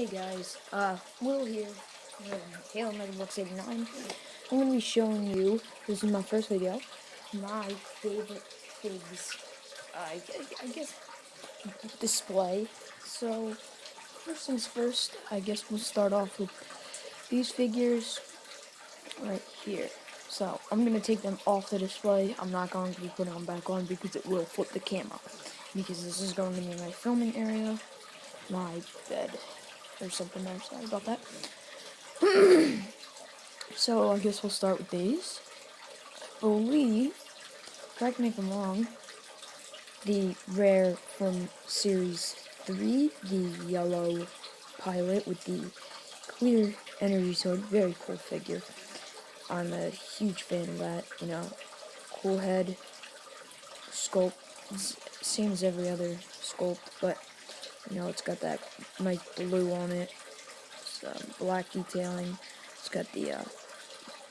Hey guys, Will here from Halo Megabox 89. I'm going to be showing you, this is my first video, my favorite figs, I guess, display. So, first things first, I guess we'll start off with these figures right here. So, I'm going to take them off the display. I'm not going to be putting them back on because it will flip the camera. Because this is going to be my filming area, my bed. There's something there, sorry about that. So I guess we'll start with these. I believe, correct me if I'm wrong, the rare from Series 3, the yellow pilot with the clear energy sword, very cool figure. I'm a huge fan of that, cool head, sculpt, same as every other sculpt, but, it's got that nice blue on it, black detailing, it's got the,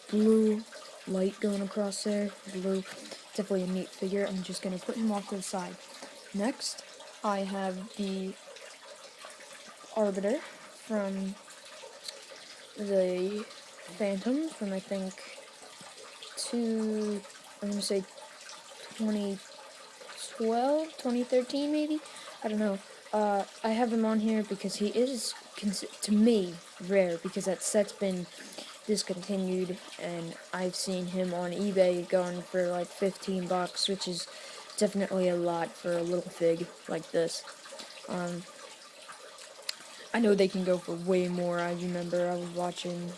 blue light going across there. Blue, definitely a neat figure. I'm just going to put him off to the side. Next, I have the Arbiter from the Phantom from, I think, I'm going to say 2012, 2013 maybe? I don't know. I have him on here because he is, to me, rare, because that set's been discontinued, and I've seen him on eBay going for like $15, which is definitely a lot for a little fig like this. I know they can go for way more. I remember I was watching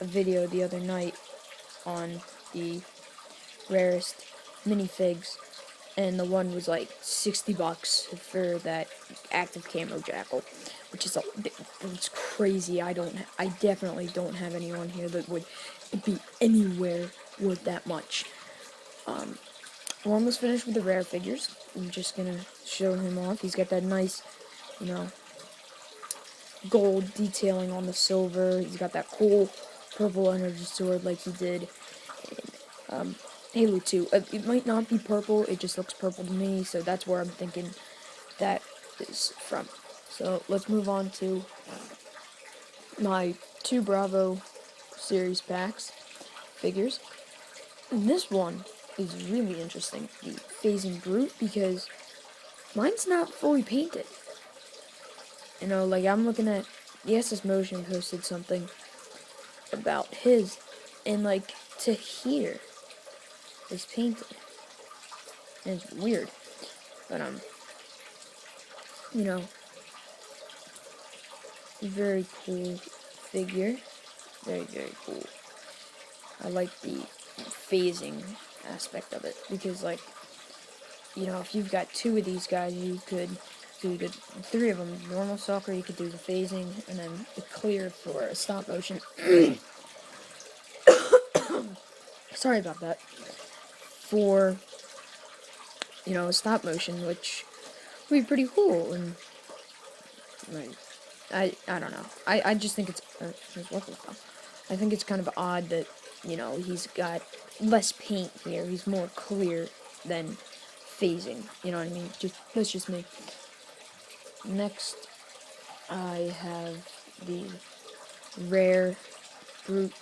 a video the other night on the rarest minifigs, and the one was like $60 for that active camo jackal, which is it's crazy. I definitely don't have anyone here that would be anywhere worth that much. We're almost finished with the rare figures. I'm just gonna show him off. He's got that nice, gold detailing on the silver. He's got that cool purple energy sword like he did in Halo 2. It might not be purple, it just looks purple to me, so that's where I'm thinking that is from. So let's move on to my 2 Bravo series packs figures. And this one is really interesting, the Phasing Brute, because mine's not fully painted. Like I'm looking at the SS Motion posted something about his, and like to here is painted. And it's weird. But very cool figure. Very, very cool. I like the phasing aspect of it, because like, if you've got 2 of these guys, you could do the 3 of them normal soccer, you could do the phasing, and then the clear for a stop motion. Sorry about that. For, a stop motion, which would be pretty cool, and like, I don't know. I just think it's, I think it's kind of odd that, he's got less paint here. He's more clear than phasing. You know what I mean? That's just me. Next, I have the rare Brute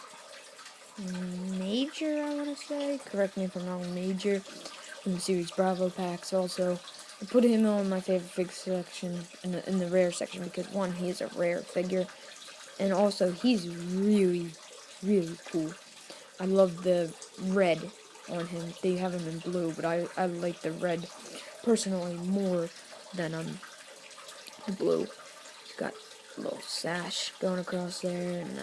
Major, I want to say. Correct me if I'm wrong, Major. From the Series Bravo packs also. I put him on my favorite fig section, in the rare section, because one, he is a rare figure, and also he's really, really cool. I love the red on him. They have him in blue, but I like the red personally more than the blue. He's got a little sash going across there, and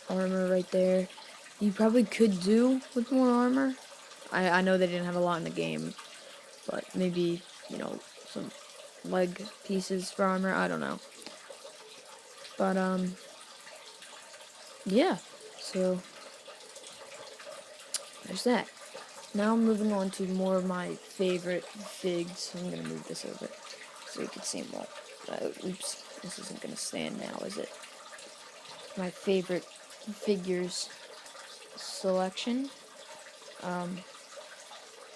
armor right there. You probably could do with more armor. I know they didn't have a lot in the game, but maybe, some leg pieces for armor, I don't know. But, yeah, so, there's that. Now moving on to more of my favorite figs. I'm gonna move this over so you can see them all. Oops, this isn't gonna stand now, is it? My favorite figures selection.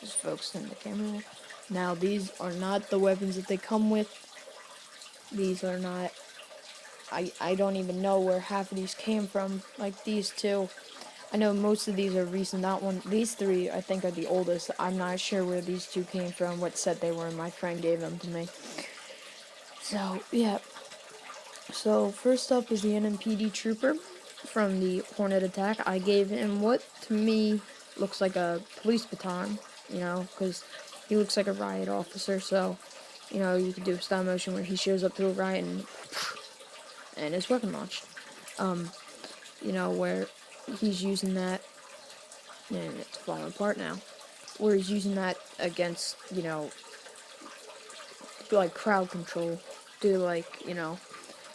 Just focus on the camera. Now, these are not the weapons that they come with. these are not, I don't even know where half of these came from, like these two. I know most of these are recent. That one, these three, I think are the oldest. I'm not sure where these two came from, what set they were. My friend gave them to me. So, yeah. So, first up is the NMPD Trooper from the Hornet Attack. I gave him what, to me, looks like a police baton, because he looks like a riot officer, so, you could do a stop motion where he shows up to a riot and his weapon launched. Where he's using that, and it's falling apart now, where he's using that against, like crowd control, do like,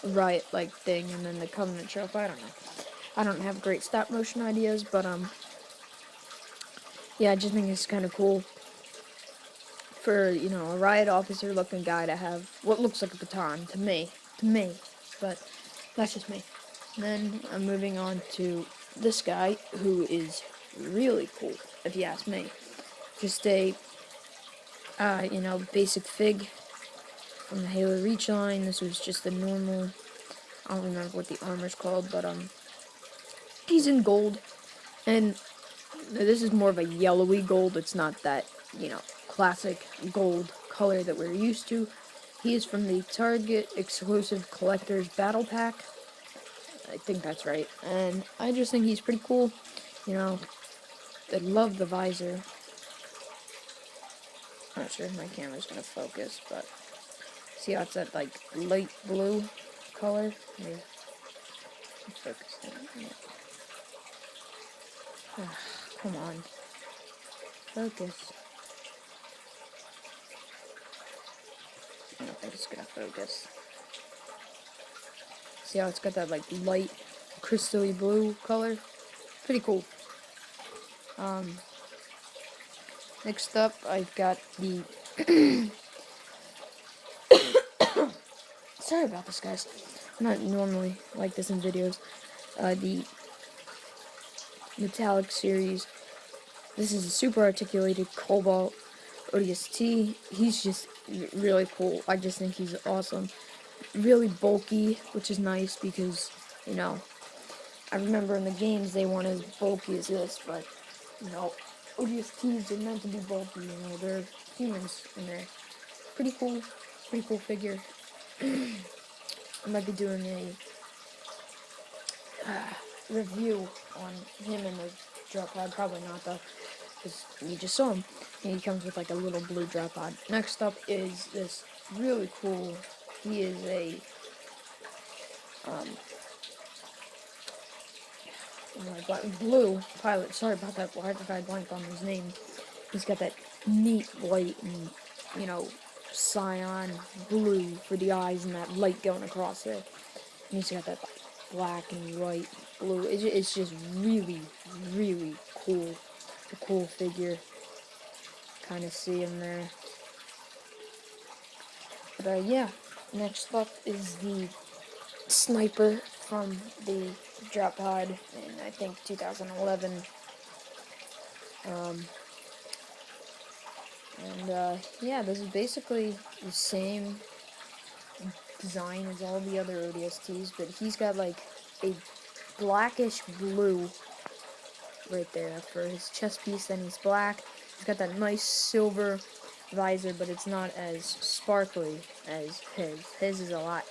riot like thing, and then the Covenant show up. I don't know. I don't have great stop motion ideas, but yeah, I just think it's kind of cool for a riot officer looking guy to have what looks like a baton to me, but that's just me. Then I'm moving on to this guy who is really cool, if you ask me. Just a basic fig from the Halo Reach line. This was just a normal, I don't remember what the armor's called, but he's in gold, and this is more of a yellowy gold. It's not that, classic gold color that we're used to. He is from the Target Exclusive Collector's Battle Pack. I think that's right. And I just think he's pretty cool. I love the visor. I'm not sure if my camera's going to focus, but see how it's that, like, light blue color? Yeah. Focus that. Yeah. Come on. Focus. I don't think it's gonna focus. See how it's got that like light crystally blue color? Pretty cool. Next up I've got the sorry about this, guys. I'm not normally like this in videos. The Metallic series. This is a super articulated Cobalt ODST. He's just really cool. I just think he's awesome. Really bulky, which is nice because, I remember in the games they weren't as bulky as this, but, ODSTs are meant to be bulky, they're humans, and they're pretty cool figure. I might be doing a review on him in the drop pod, probably not though, because you just saw him, and he comes with like a little blue drop pod. Next up is this really cool, he is a, blue pilot, sorry about that, why did I blank on his name? He's got that neat white and, cyan blue for the eyes and that light going across there. And he's got that black and white blue. It's just really, really cool. A cool figure. Kind of see him there. But yeah, next up is the sniper from the drop pod in, I think, 2011. Yeah, this is basically the same design as all the other ODSTs, but he's got like a blackish blue right there for his chest piece, then he's black. He's got that nice silver visor, but it's not as sparkly as his. His is a lot,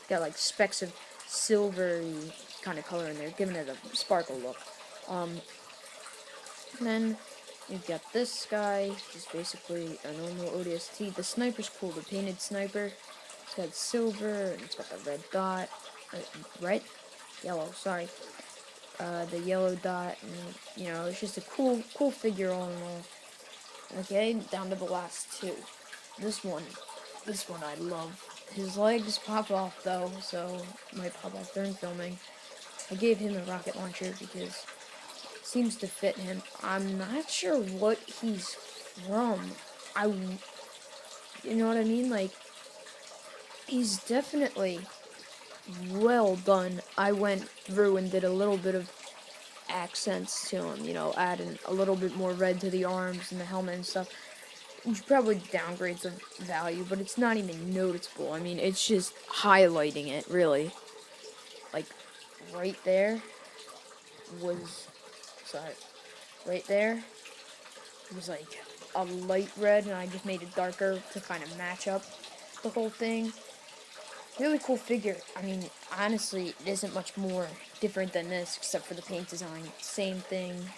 got like specks of silvery kind of color in there, giving it a sparkle look. And then you've got this guy, he's basically a normal ODST. The sniper's cool, the painted sniper. It's got silver, and it's got the red dot. Red? Yellow, sorry. The yellow dot, and, it's just a cool figure all in all. Okay, down to the last two. This one I love. His legs pop off, though, so might pop off during filming. I gave him a rocket launcher because seems to fit him. I'm not sure what he's from. You know what I mean? Like, he's definitely well done. I went through and did a little bit of accents to him, adding a little bit more red to the arms and the helmet and stuff. you probably downgrades of value, but it's not even noticeable. I mean, it's just highlighting it, really. Like, right there was, sorry, right there was like a light red, and I just made it darker to kind of match up the whole thing. Really cool figure. I mean, honestly, it isn't much more different than this, except for the paint design. Same thing,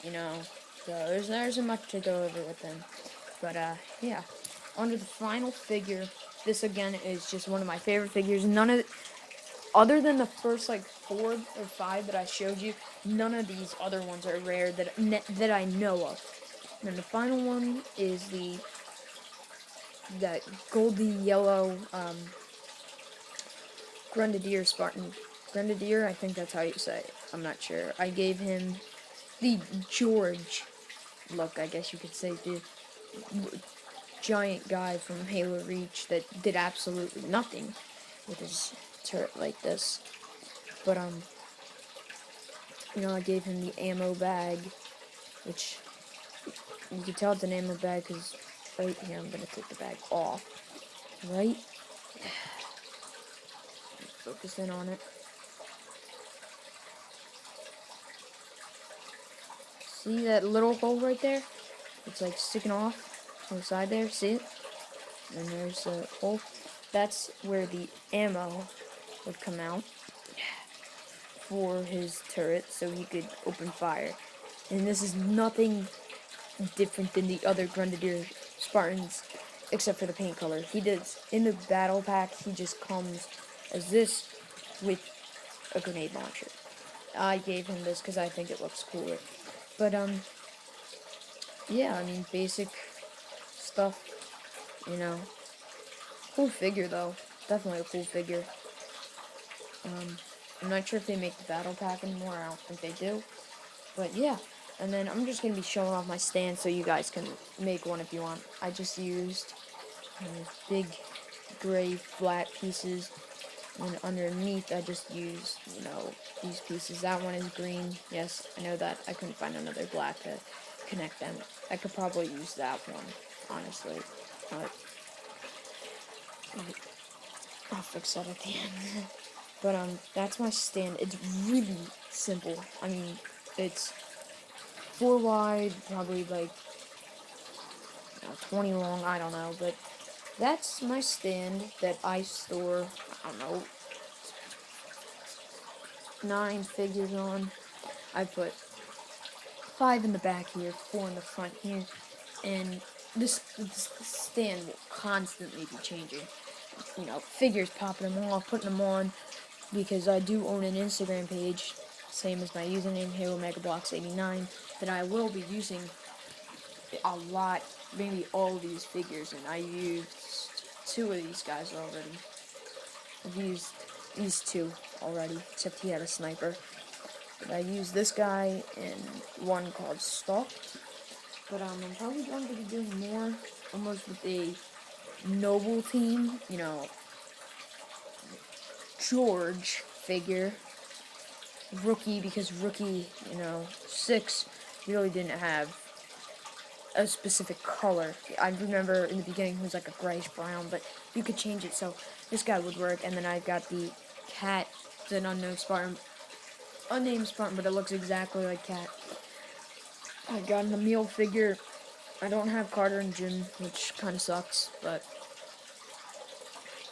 you know. So there isn't much to go over with them. But yeah. On to the final figure. This again is just one of my favorite figures. None of, other than the first like 4 or 5 that I showed you, none of these other ones are rare that I know of. And the final one is that goldy yellow Grenadier Spartan. Grenadier, I think that's how you say it. I'm not sure. I gave him the George look, I guess you could say, the giant guy from Halo Reach that did absolutely nothing with his turret like this. But, you know, I gave him the ammo bag, which you can tell it's an ammo bag because right here, I'm going to take the bag off. Right? Focus in on it. See that little hole right there? It's like sticking off on the side there. See it? And there's a hole. That's where the ammo would come out for his turret so he could open fire. And this is nothing different than the other Grenadier Spartans except for the paint color. He does, in the battle pack, he just comes as this with a grenade launcher. I gave him this because I think it looks cooler. But, yeah, I mean, basic stuff, you know. Cool figure, though. Definitely a cool figure. I'm not sure if they make the battle pack anymore. I don't think they do. But, yeah. And then I'm just going to be showing off my stand so you guys can make one if you want. I just used big gray flat pieces. And underneath, I just used, you know, these pieces. That one is green. Yes, I know that. I couldn't find another black to connect them. I could probably use that one, honestly. But I'll fix that at the end. But, that's my stand. It's really simple. I mean, it's 4 wide, probably like 20 long, I don't know, but that's my stand that I store, I don't know, 9 figures on. I put 5 in the back here, 4 in the front here, and this stand will constantly be changing. You know, figures popping them off, putting them on, because I do own an Instagram page, same as my username, HaloMegaBlox89, that I will be using a lot, maybe all of these figures, and I used 2 of these guys already. I've used these 2 already, except he had a sniper. But I used this guy and one called Stalked. But I'm probably going to be doing more, almost with a noble team, you know, George figure. Rookie, because Rookie, you know, 6 really didn't have a specific color. I remember in the beginning he was like a grayish brown, but you could change it so this guy would work. And then I got the Cat, it's an unnamed Spartan, but it looks exactly like Cat. I got an Emil figure. I don't have Carter and Jim, which kind of sucks, but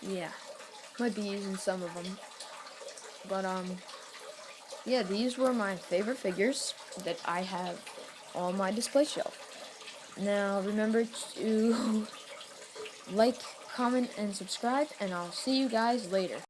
yeah, might be using some of them. But yeah, these were my favorite figures that I have on my display shelf. Now, remember to like, comment, and subscribe, and I'll see you guys later.